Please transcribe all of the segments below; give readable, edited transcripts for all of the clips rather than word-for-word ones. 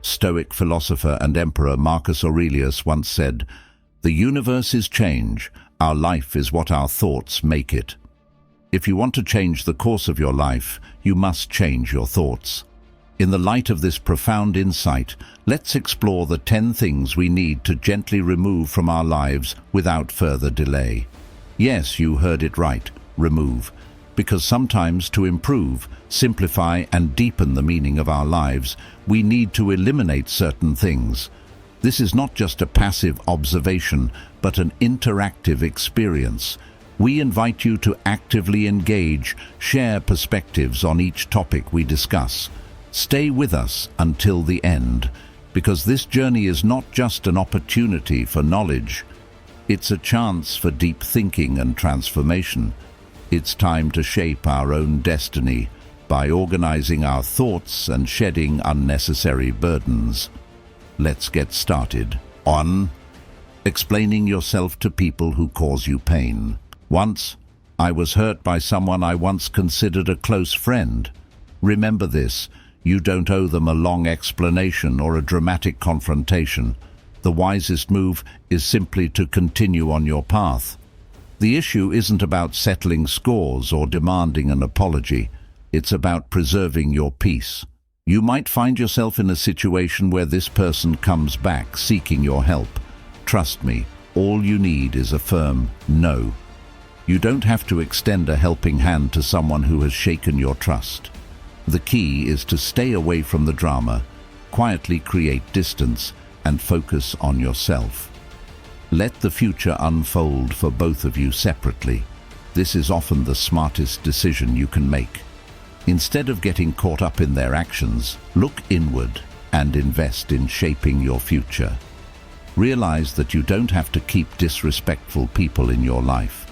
Stoic philosopher and emperor Marcus Aurelius once said, "The universe is change, our life is what our thoughts make it." If you want to change the course of your life, you must change your thoughts. In the light of this profound insight, let's explore the 10 things we need to gently remove from our lives without further delay. Yes, you heard it right, remove. Because sometimes to improve, simplify and deepen the meaning of our lives, we need to eliminate certain things. This is not just a passive observation, but an interactive experience. We invite you to actively engage, share perspectives on each topic we discuss. Stay with us until the end, because this journey is not just an opportunity for knowledge. It's a chance for deep thinking and transformation. It's time to shape our own destiny by organizing our thoughts and shedding unnecessary burdens. Let's get started. 1. Explaining yourself to people who cause you pain. Once, I was hurt by someone I once considered a close friend. Remember this, you don't owe them a long explanation or a dramatic confrontation. The wisest move is simply to continue on your path. The issue isn't about settling scores or demanding an apology. It's about preserving your peace. You might find yourself in a situation where this person comes back seeking your help. Trust me, all you need is a firm no. You don't have to extend a helping hand to someone who has shaken your trust. The key is to stay away from the drama, quietly create distance, and focus on yourself. Let the future unfold for both of you separately. This is often the smartest decision you can make. Instead of getting caught up in their actions, look inward and invest in shaping your future. Realize that you don't have to keep disrespectful people in your life.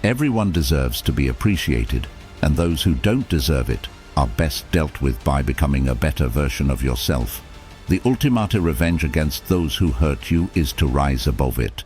Everyone deserves to be appreciated, and those who don't deserve it are best dealt with by becoming a better version of yourself. The ultimate revenge against those who hurt you is to rise above it.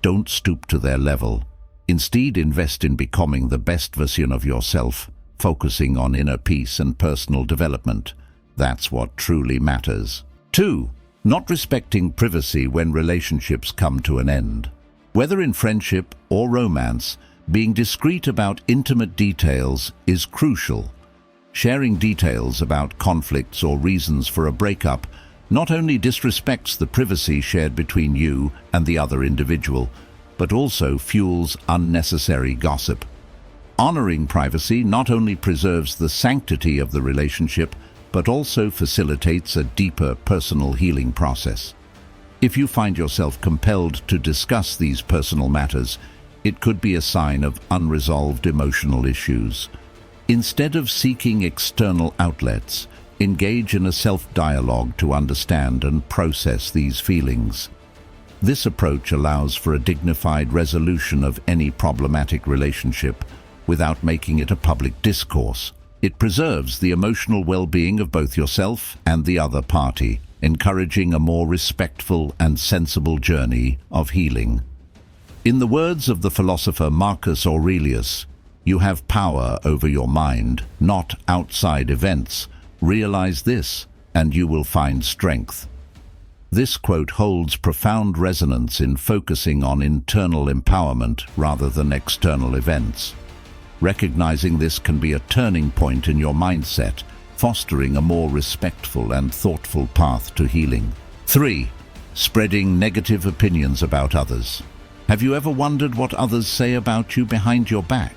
Don't stoop to their level. Instead, invest in becoming the best version of yourself, focusing on inner peace and personal development. That's what truly matters. 2. Not respecting privacy when relationships come to an end. Whether in friendship or romance, being discreet about intimate details is crucial. Sharing details about conflicts or reasons for a breakup not only disrespects the privacy shared between you and the other individual, but also fuels unnecessary gossip. Honoring privacy not only preserves the sanctity of the relationship, but also facilitates a deeper personal healing process. If you find yourself compelled to discuss these personal matters, it could be a sign of unresolved emotional issues. Instead of seeking external outlets, engage in a self-dialogue to understand and process these feelings. This approach allows for a dignified resolution of any problematic relationship without making it a public discourse. It preserves the emotional well-being of both yourself and the other party, encouraging a more respectful and sensible journey of healing. In the words of the philosopher Marcus Aurelius, "You have power over your mind, not outside events. Realize this, and you will find strength." This quote holds profound resonance in focusing on internal empowerment rather than external events. Recognizing this can be a turning point in your mindset, fostering a more respectful and thoughtful path to healing. 3. Spreading negative opinions about others. Have you ever wondered what others say about you behind your back?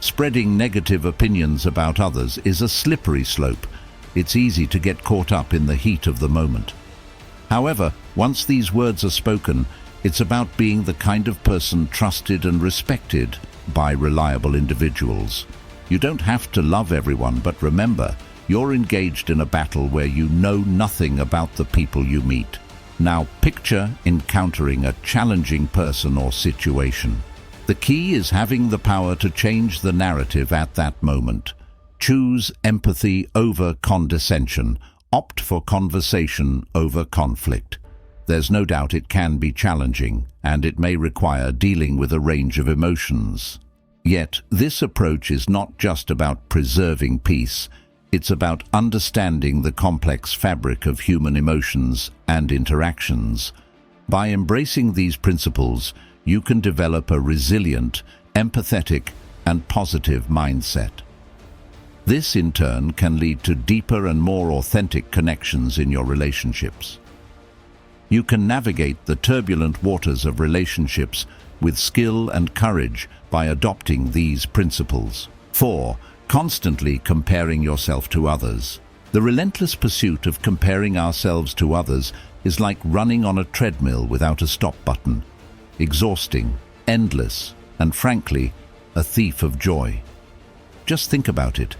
Spreading negative opinions about others is a slippery slope. It's easy to get caught up in the heat of the moment. However, once these words are spoken, it's about being the kind of person trusted and respected by reliable individuals. You don't have to love everyone, but remember, you're engaged in a battle where you know nothing about the people you meet. Now picture encountering a challenging person or situation. The key is having the power to change the narrative at that moment. Choose empathy over condescension. Opt for conversation over conflict. There's no doubt it can be challenging, and it may require dealing with a range of emotions. Yet, this approach is not just about preserving peace. It's about understanding the complex fabric of human emotions and interactions. By embracing these principles, you can develop a resilient, empathetic, and positive mindset. This, in turn, can lead to deeper and more authentic connections in your relationships. You can navigate the turbulent waters of relationships with skill and courage by adopting these principles. 4. Constantly comparing yourself to others. The relentless pursuit of comparing ourselves to others is like running on a treadmill without a stop button. Exhausting, endless, and frankly, a thief of joy. Just think about it.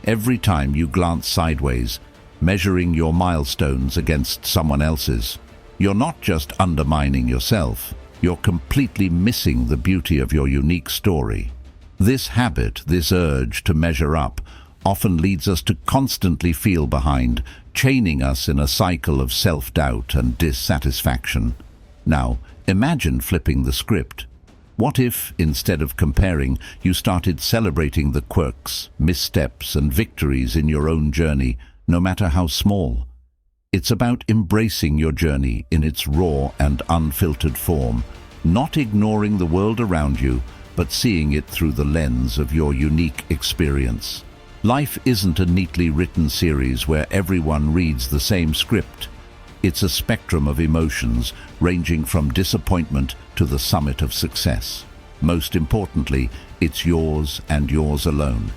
Every time you glance sideways, measuring your milestones against someone else's, you're not just undermining yourself, you're completely missing the beauty of your unique story. This habit, this urge to measure up, often leads us to constantly feel behind, chaining us in a cycle of self-doubt and dissatisfaction. Now, imagine flipping the script. What if, instead of comparing, you started celebrating the quirks, missteps, and victories in your own journey, no matter how small? It's about embracing your journey in its raw and unfiltered form, not ignoring the world around you, but seeing it through the lens of your unique experience. Life isn't a neatly written series where everyone reads the same script. It's a spectrum of emotions ranging from disappointment to the summit of success. Most importantly, it's yours and yours alone.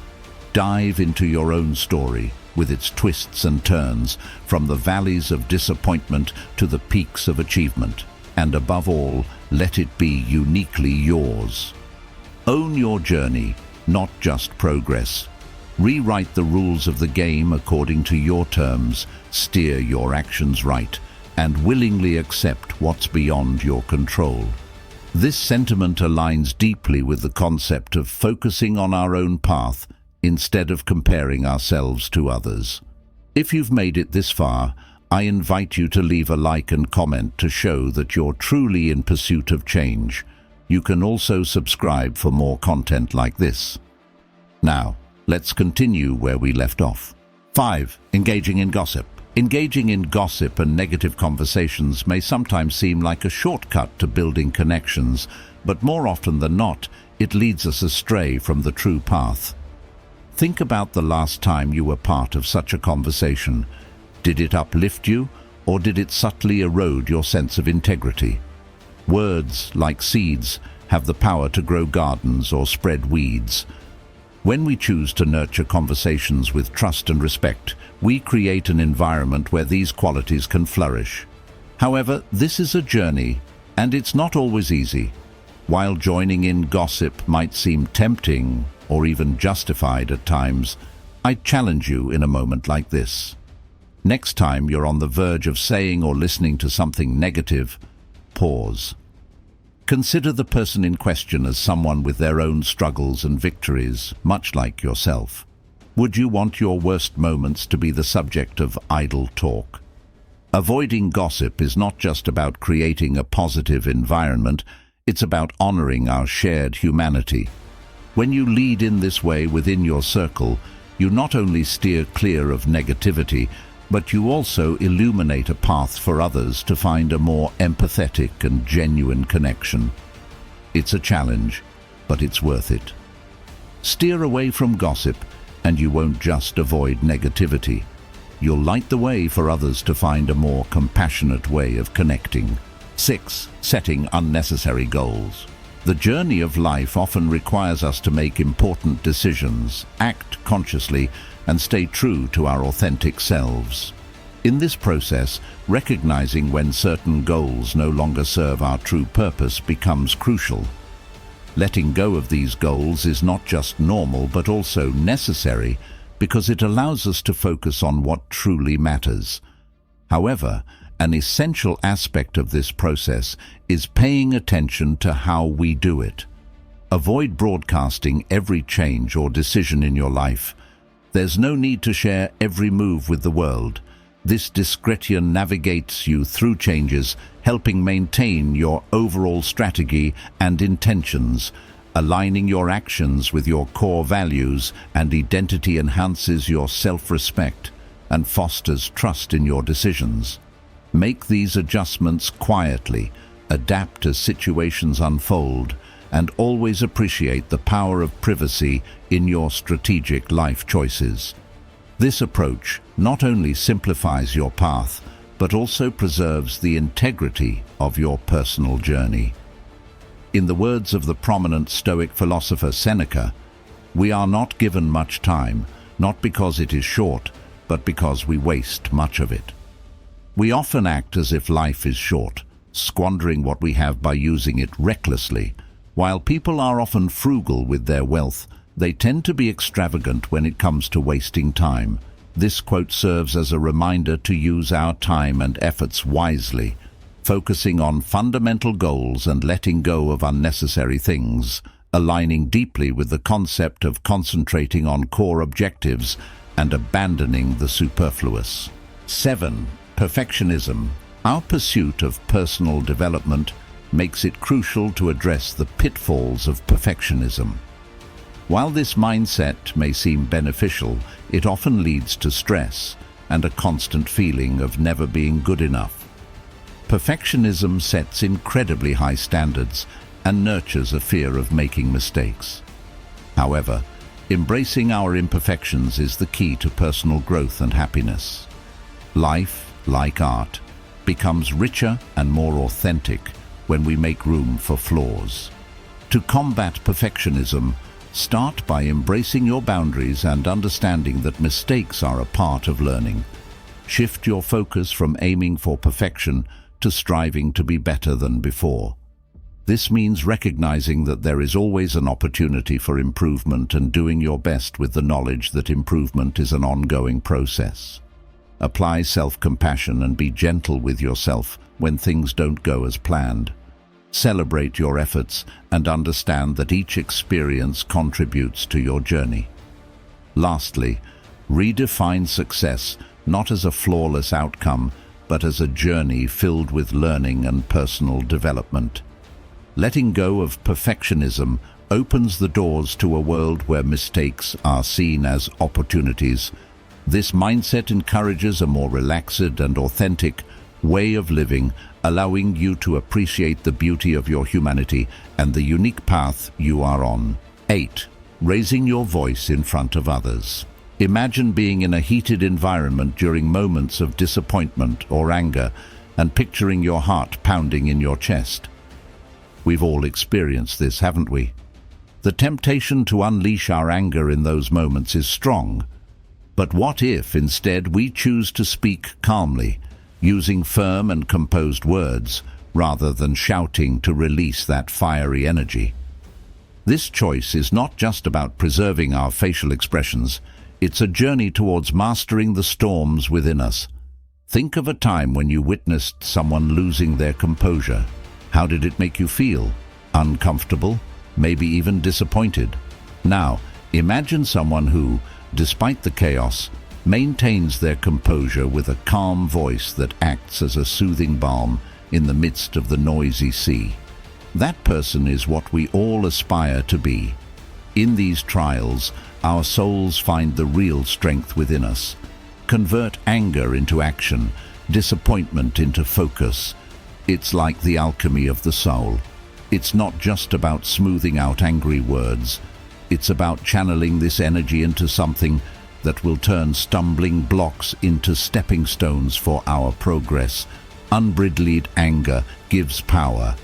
Dive into your own story with its twists and turns, from the valleys of disappointment to the peaks of achievement. And above all, let it be uniquely yours. Own your journey, not just progress. Rewrite the rules of the game according to your terms, steer your actions right, and willingly accept what's beyond your control. This sentiment aligns deeply with the concept of focusing on our own path instead of comparing ourselves to others. If you've made it this far, I invite you to leave a like and comment to show that you're truly in pursuit of change. You can also subscribe for more content like this. Now, let's continue where we left off. 5. Engaging in gossip. Engaging in gossip and negative conversations may sometimes seem like a shortcut to building connections, but more often than not, it leads us astray from the true path. Think about the last time you were part of such a conversation. Did it uplift you, or did it subtly erode your sense of integrity? Words, like seeds, have the power to grow gardens or spread weeds. When we choose to nurture conversations with trust and respect, we create an environment where these qualities can flourish. However, this is a journey, and it's not always easy. While joining in gossip might seem tempting or even justified at times, I challenge you in a moment like this. Next time you're on the verge of saying or listening to something negative, pause. Consider the person in question as someone with their own struggles and victories, much like yourself. Would you want your worst moments to be the subject of idle talk? Avoiding gossip is not just about creating a positive environment, it's about honoring our shared humanity. When you lead in this way within your circle, you not only steer clear of negativity, but you also illuminate a path for others to find a more empathetic and genuine connection. It's a challenge, but it's worth it. Steer away from gossip, and you won't just avoid negativity. You'll light the way for others to find a more compassionate way of connecting. 6. Setting unnecessary goals. The journey of life often requires us to make important decisions, act consciously, and stay true to our authentic selves. In this process, recognizing when certain goals no longer serve our true purpose becomes crucial. Letting go of these goals is not just normal but also necessary because it allows us to focus on what truly matters. However, an essential aspect of this process is paying attention to how we do it. Avoid broadcasting every change or decision in your life. There's no need to share every move with the world. This discretion navigates you through changes, helping maintain your overall strategy and intentions. Aligning your actions with your core values and identity enhances your self-respect and fosters trust in your decisions. Make these adjustments quietly, adapt as situations unfold, and always appreciate the power of privacy in your strategic life choices. This approach not only simplifies your path, but also preserves the integrity of your personal journey. In the words of the prominent Stoic philosopher Seneca, we are not given much time, not because it is short, but because we waste much of it. We often act as if life is short, squandering what we have by using it recklessly. While people are often frugal with their wealth, they tend to be extravagant when it comes to wasting time. This quote serves as a reminder to use our time and efforts wisely, focusing on fundamental goals and letting go of unnecessary things, aligning deeply with the concept of concentrating on core objectives and abandoning the superfluous. 7. Perfectionism. Our pursuit of personal development makes it crucial to address the pitfalls of perfectionism. While this mindset may seem beneficial, it often leads to stress and a constant feeling of never being good enough. Perfectionism sets incredibly high standards and nurtures a fear of making mistakes. However, embracing our imperfections is the key to personal growth and happiness. Life, like art, becomes richer and more authentic when we make room for flaws. To combat perfectionism, start by embracing your boundaries and understanding that mistakes are a part of learning. Shift your focus from aiming for perfection to striving to be better than before. This means recognizing that there is always an opportunity for improvement and doing your best with the knowledge that improvement is an ongoing process. Apply self-compassion and be gentle with yourself when things don't go as planned. Celebrate your efforts and understand that each experience contributes to your journey. Lastly, redefine success not as a flawless outcome, but as a journey filled with learning and personal development. Letting go of perfectionism opens the doors to a world where mistakes are seen as opportunities. This mindset encourages a more relaxed and authentic way of living, allowing you to appreciate the beauty of your humanity and the unique path you are on. 8. Raising your voice in front of others. Imagine being in a heated environment during moments of disappointment or anger and picturing your heart pounding in your chest. We've all experienced this, haven't we? The temptation to unleash our anger in those moments is strong. But what if instead we choose to speak calmly, using firm and composed words, rather than shouting to release that fiery energy? This choice is not just about preserving our facial expressions, it's a journey towards mastering the storms within us. Think of a time when you witnessed someone losing their composure. How did it make you feel? Uncomfortable? Maybe even disappointed? Now, imagine someone who, despite the chaos, maintains their composure with a calm voice that acts as a soothing balm in the midst of the noisy sea. That person is what we all aspire to be. In these trials, our souls find the real strength within us. Convert anger into action, disappointment into focus. It's like the alchemy of the soul. It's not just about smoothing out angry words. It's about channeling this energy into something that will turn stumbling blocks into stepping stones for our progress. Unbridled anger gives power.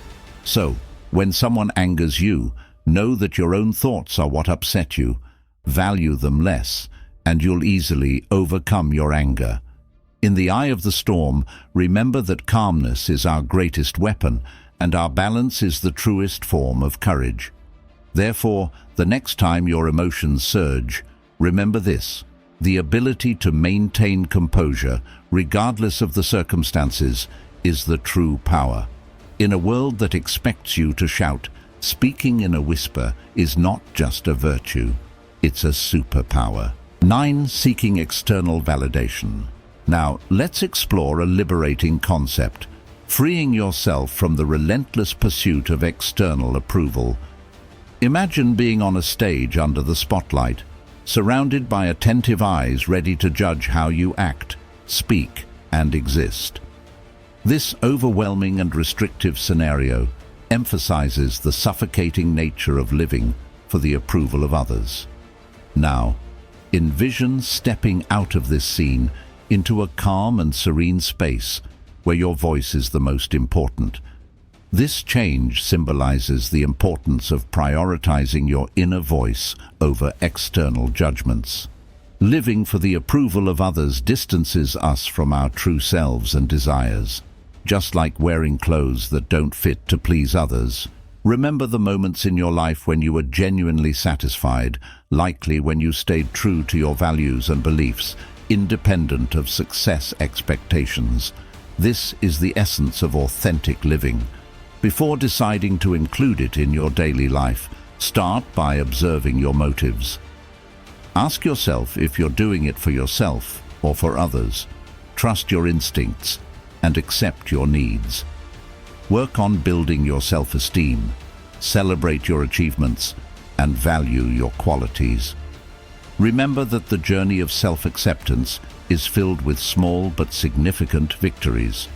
So, when someone angers you, know that your own thoughts are what upset you. Value them less, and you'll easily overcome your anger. In the eye of the storm, remember that calmness is our greatest weapon, and our balance is the truest form of courage. Therefore, the next time your emotions surge, remember this: the ability to maintain composure, regardless of the circumstances, is the true power. In a world that expects you to shout, speaking in a whisper is not just a virtue, it's a superpower. 9. Seeking external validation. Now, let's explore a liberating concept: freeing yourself from the relentless pursuit of external approval. Imagine being on a stage under the spotlight, surrounded by attentive eyes ready to judge how you act, speak, and exist. This overwhelming and restrictive scenario emphasizes the suffocating nature of living for the approval of others. Now, envision stepping out of this scene into a calm and serene space where your voice is the most important. This change symbolizes the importance of prioritizing your inner voice over external judgments. Living for the approval of others distances us from our true selves and desires. Just like wearing clothes that don't fit to please others, remember the moments in your life when you were genuinely satisfied, likely when you stayed true to your values and beliefs, independent of success expectations. This is the essence of authentic living. Before deciding to include it in your daily life, start by observing your motives. Ask yourself if you're doing it for yourself or for others. Trust your instincts and accept your needs. Work on building your self-esteem, celebrate your achievements, and value your qualities. Remember that the journey of self-acceptance is filled with small but significant victories.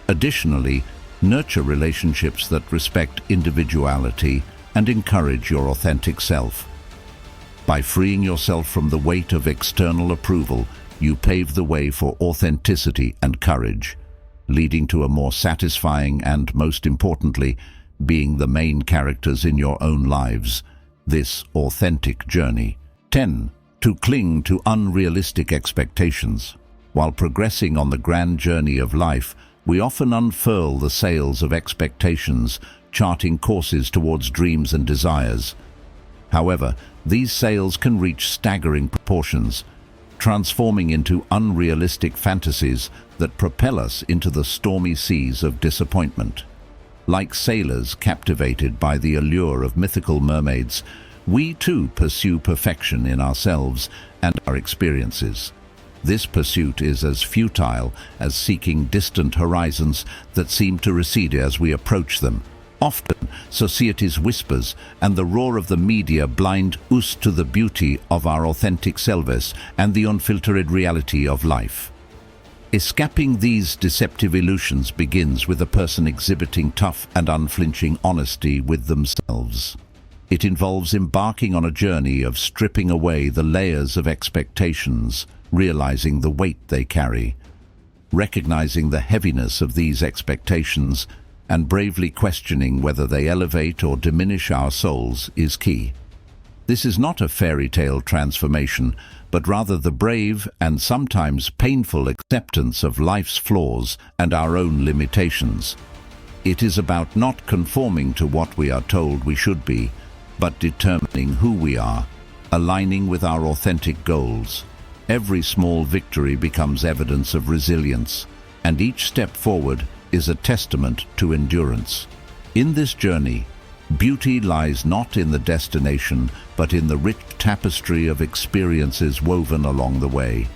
Additionally, nurture relationships that respect individuality and encourage your authentic self. By freeing yourself from the weight of external approval, you pave the way for authenticity and courage, leading to a more satisfying and, most importantly, being the main characters in your own lives. This authentic journey. 10. To cling to unrealistic expectations. While progressing on the grand journey of life, we often unfurl the sails of expectations, charting courses towards dreams and desires. However, these sails can reach staggering proportions, transforming into unrealistic fantasies that propel us into the stormy seas of disappointment. Like sailors captivated by the allure of mythical mermaids, we too pursue perfection in ourselves and our experiences. This pursuit is as futile as seeking distant horizons that seem to recede as we approach them. Often, society's whispers and the roar of the media blind us to the beauty of our authentic selves and the unfiltered reality of life. Escaping these deceptive illusions begins with a person exhibiting tough and unflinching honesty with themselves. It involves embarking on a journey of stripping away the layers of expectations, realizing the weight they carry, recognizing the heaviness of these expectations, and bravely questioning whether they elevate or diminish our souls is key. This is not a fairy tale transformation, but rather the brave and sometimes painful acceptance of life's flaws and our own limitations. It is about not conforming to what we are told we should be, but determining who we are, aligning with our authentic goals. Every small victory becomes evidence of resilience, and each step forward is a testament to endurance. In this journey, beauty lies not in the destination, but in the rich tapestry of experiences woven along the way.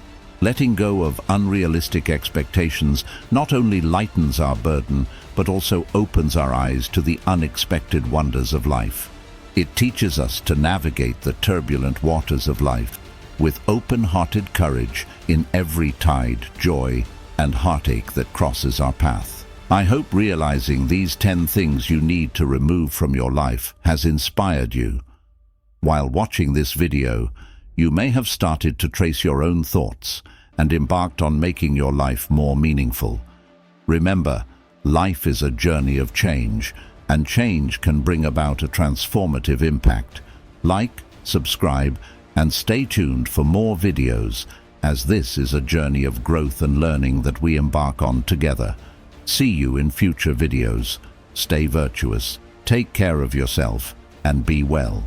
Letting go of unrealistic expectations not only lightens our burden, but also opens our eyes to the unexpected wonders of life. It teaches us to navigate the turbulent waters of life with open-hearted courage in every tide, joy, and heartache that crosses our path. I hope realizing these 10 things you need to remove from your life has inspired you. While watching this video, you may have started to trace your own thoughts and embarked on making your life more meaningful. Remember, life is a journey of change, and change can bring about a transformative impact. Like, subscribe, and stay tuned for more videos, as this is a journey of growth and learning that we embark on together. See you in future videos. Stay virtuous, take care of yourself, and be well.